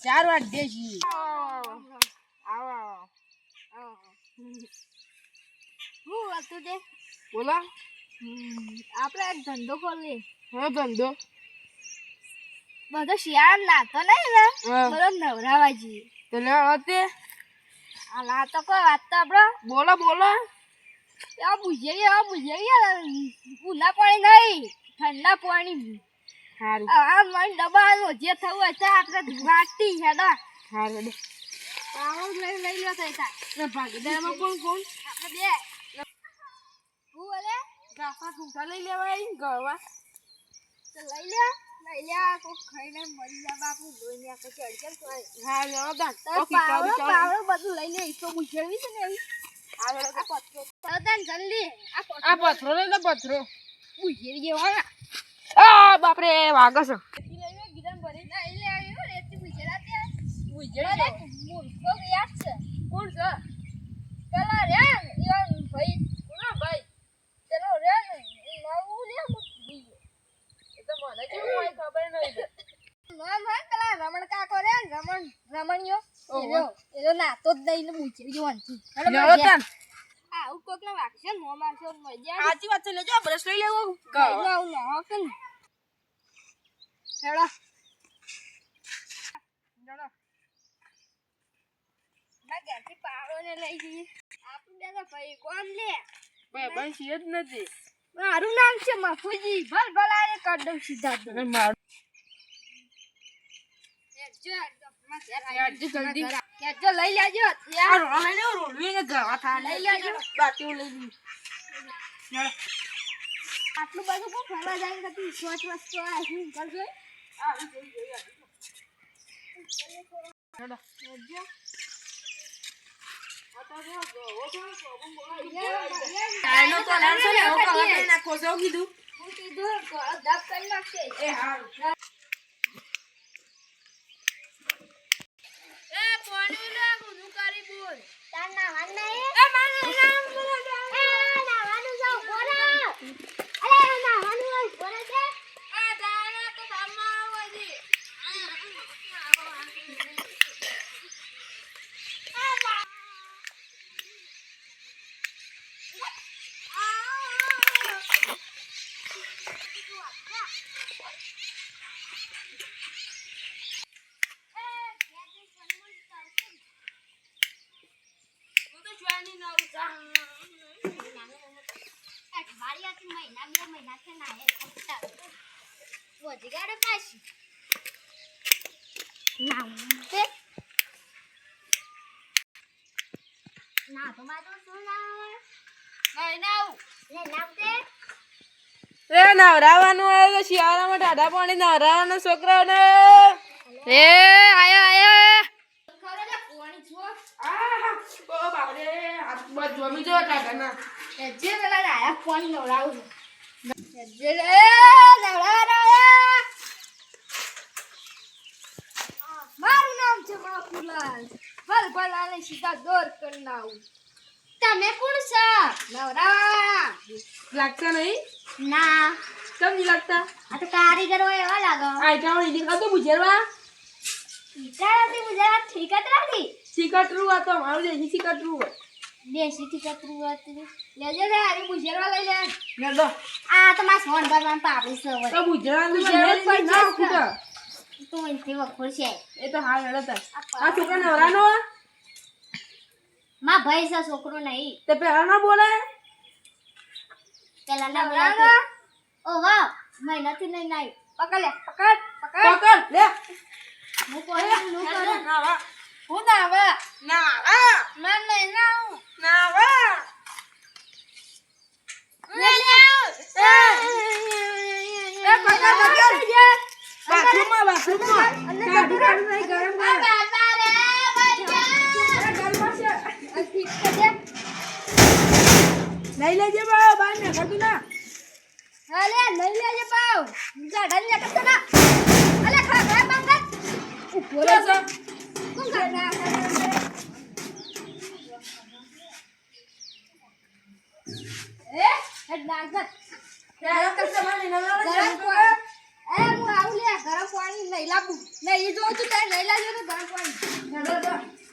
4 વાગે છીએ. આવો હું હતું તે બોલા આપણે એક ધંધો ખોલીએ. હા ધંધો બધો શિયાળ નાતો નહીં ને હા. બધો નવરાવા જઈએ. તો લે આવતે આ ના તો કોઈ વાત તો આપણો બોલો બુঝે ઉના પાણી નહીં ઠંડા પાણી. સારું આ મને દબાનો જે થવું હોય તે આપણે વાટી હેડો સારું આવો લઈ લો થઈ ને ભાગીદારમાં કોણ કોણ આપણે બે હું બોલે ગાફા ઠૂંઠા લઈ લેવાય ગવા તો લઈ લે કોક ખાઈને મરી જા બાપુ લોઈને આપણે ચડચડ કરે. હા લેવા દા પાવડો બધું લઈ લે ઈસો મુશેવી છે ને એવી આ પથરો તો તન જલ્દી આ પથરો લઈ લે પથરો મુશેવી જેવા આ બાપરે વાગો છે લઈ લે ગીધમ ભરી લઈ લે આવ્યો રેતી મુશેરા તે મુજે મૂર્ખો યાદ છે કોણ છે પેલા રે ઈવન ભાઈ કોના ભાઈ ચલો રે નવું લે મુઠી એ તો મને કેવું હોય ખબર નહીં નામ હે પેલા રમણ કાકો રે રમણીયો એનો નાતો જ નહીં ને મૂચી જોવાનથી લેવો તન આ ઉ કોક ના વાગશે નો મારશો મજા સાચી વાત છે લેજો બ્રશ લઈ લેવો આવું ના હકન હેડો ના ઘરથી પાવડો ને લઈ જઈએ આપણે તો ભાઈ કોણ લે ભાઈ છે જ નથી મારું નામ છે મફુજી ભલ ભલાને કર દઉં સીધા તો અને મારું કેજો લઈ લેજો આ રોલ લઈ લેવો રોલવી ને ગવા થા લઈ લેજો બાટીઓ લઈ લી આટલું બધું કોણ ફરવા જાય કે તું સોચ વસ્તુ આ શું કરજો આ જોઈ હેડો કેજો આનો તો નામ છે ને ઓ કવા કે નાખો છો કીધું હું કીધું દબ કરી નાખશે એ હારું એ પાણી લે ગુનું કરી બોલ તાર નાવાનું નહીં એ મારું નામ બોલો નાવાનું જાવ બોલા અરે નાવાનું હોય બોલા છે આ દાણા તો કામમાં આવે છે હું તો જોવાની ના ઉસા અઠવાડિયાથી મહિના 2 મહિના છે ના હે વધી ગાડે પાછી ના તે ના તો મારું શું ના નહીં નાવ લે નાવતે એ નવરાવાનું આવે તો શિયાળામાં ટાઢા પાણી નવરાવાનો છોકરાઓને એ આયા ખરે લે કોણી છો ઓ બાપરે હાથ બસ જમી જો ટાઢાના જે પેલા આયા કોણ નવરાવું જે રે નવરાયા મારું નામ છે બાપુલાલ ભલ ભલાને સીધા દોર કરી નાવું તમે કોણ છો નવરા લાગતા નહીં ના કેમ નહીં લાગતા આ તો કારીગર હોય એવા લાગો આઈટા વળી દીખા તો બુજરવા વિચારાતી ગુજરાત ઠીક જ રાખી સિકટરું આ તો મારું દેશી સિકટરું દેશી ઠીકતરું હતી લેજે રે આરી બુજરવા લઈ લે ગડો આ તો માં સોન ભરવાન પાપડી છે તો બુજરાનું બુજરાનું ના પણ ખૂટા તું ઇનથી વખોડ છે એ તો હાલ હેડો તા આ છોકરા નવરાનો માં ભાઈ છે છોકરો નહીં તે પેલા ના બોલે પેલા નવરાનો ઓ વાહ મહિનાથી નહીં નાઈ પકડ લે પકડ પકડ લે હું કોઈ નું કરું નાવા હું નાવા નાવા મન નહીં નાઉ નાવા લે લે એ પકડ બાથરૂમમાં અંદર કાઢી કાઢી નહીં ગરમ કર બાબા રે બચ્ચા ગરમ છે ઠીક છે દે લઈ લેજે બા બાર ને કરતું ના હાલે લઈ લેજે પાવ જા ઢંજા કરતો ના અલે ખા ખા બંગત બોલે છે કોણ કરના એ હેડ ડાગત ત્યારે કસ્ટમર ને જરા હું આવું લે ગરમ પાણી નહીં લાવું નહીં જો તું તારે નહીં લાવજો તો ગરમ પાણી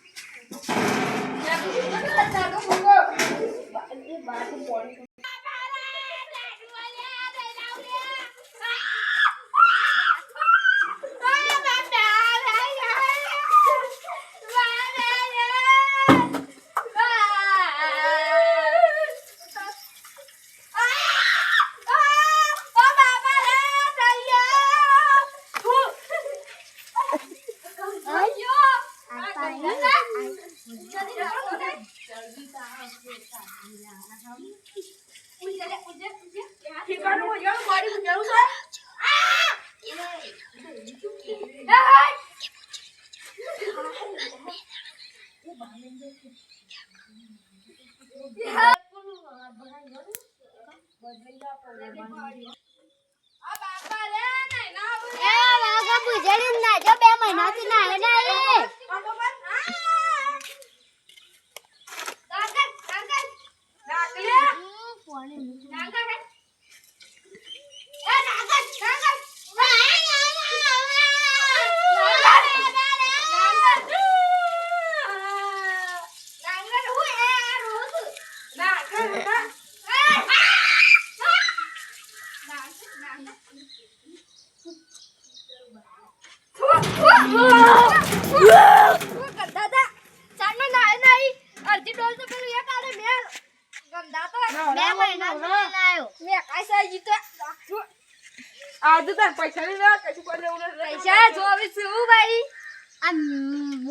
આજે તાર પૈસા નહીં લેવા કશું કોઈ લેવું નથી. પૈસા જોવી છું ભાઈ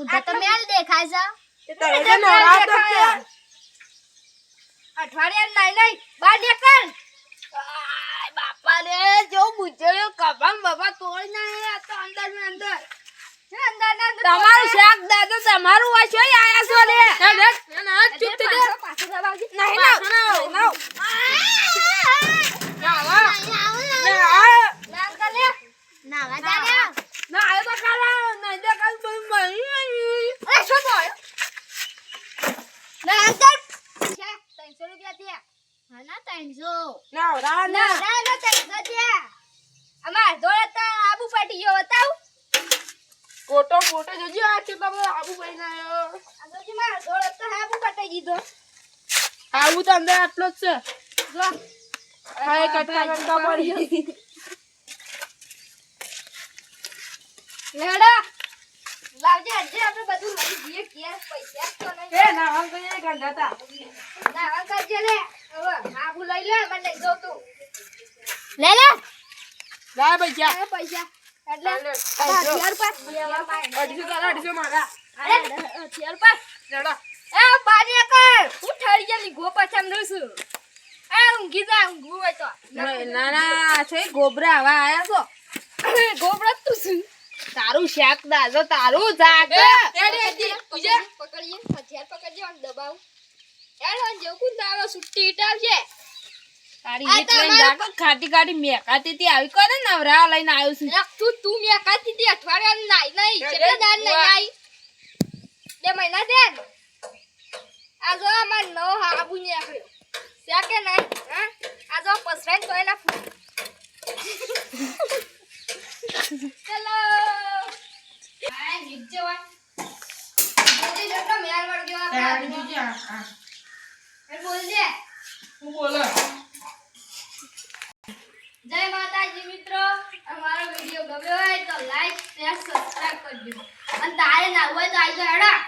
આ તો મેલ દેખાય છે. તારે જે નવરા તો કે અઠવાડિયા નહીં બાર નીકળ બાપા રે જો બુજળ્યો કબામ બાબા તોડ ના આ તો અંદર ને અંદર તમારું શાક દાદા તમારું આ શું આયા છો લે ચૂપ થઈ જા. પાછો દબાવજે નહીં ના ના નાવા જાને ના આયો તો કાલા નહીં દે કાલ બઈ અરે શું બોલ ના અંકલ 300 રૂપિયા દે હા ના 300 નવરા ના ના ના 300 દે અમાર દોડતા આબુ પાટી ગયો બતાવ ફોટો ફોટો જોજો આ કે તમે આબુ ભાઈ આયો આ જોજી માર દોડતા આબુ પાટી દીધો આબુ તો અંદર આટલો જ છે. જો હાય કટકા કટકા પડી લેડા લાવજે આજે આપણે બધું લઈ જઈએ કે પૈસા તો નહીં એ ના હમ તો એ ગંધાતા ના અંકલ જે લે હવે આબુ લઈ લે મને લઈ દો તું લે લે લાય પૈસા આ પૈસા એટલે અઢીસો. 250 મારા અરે 1000 લેડા એ બારી કર હું ઠરી ગયેલી ગો પછામ દઉં છું એ ઊંઘી જા ઊંઘું હોય તો ના ના છે ગોબરા આવા આયા છો ગોબરા તું શું તારું શાક દાદો તારું શાક પકડીએ હથિયાર પકડજે અને દબાવ યાર આન જેવું કું દાવા સુટ્ટી ઈટાવજે તારી આ ઈટ લઈને તમારું જા ખાટી ખાટી મેકાતી તી આવી કરે ને નવરા લઈને આવ્યો છું એક તું મે કાતી દી અઠવાડિયા નાઈ નહીં કેટલા દાન નહીં નાઈ 2 મહિના દે આ જો અમાર નો હાબુ ને આખડ્યો છે કે નહીં હા આ જો પસરાઈ તો એના હેલો આ નીચે વા જલ્દી જતો મેર વળ ગયો તારી આપણે જોજે આ એ બોલ દે હું બોલે જય માતાજી મિત્રો અમારો વિડિયો ગમ્યો હોય તો લાઈક શેર સબસ્ક્રાઇબ કરજો અને તારે ના હોય તો આઈ હેડા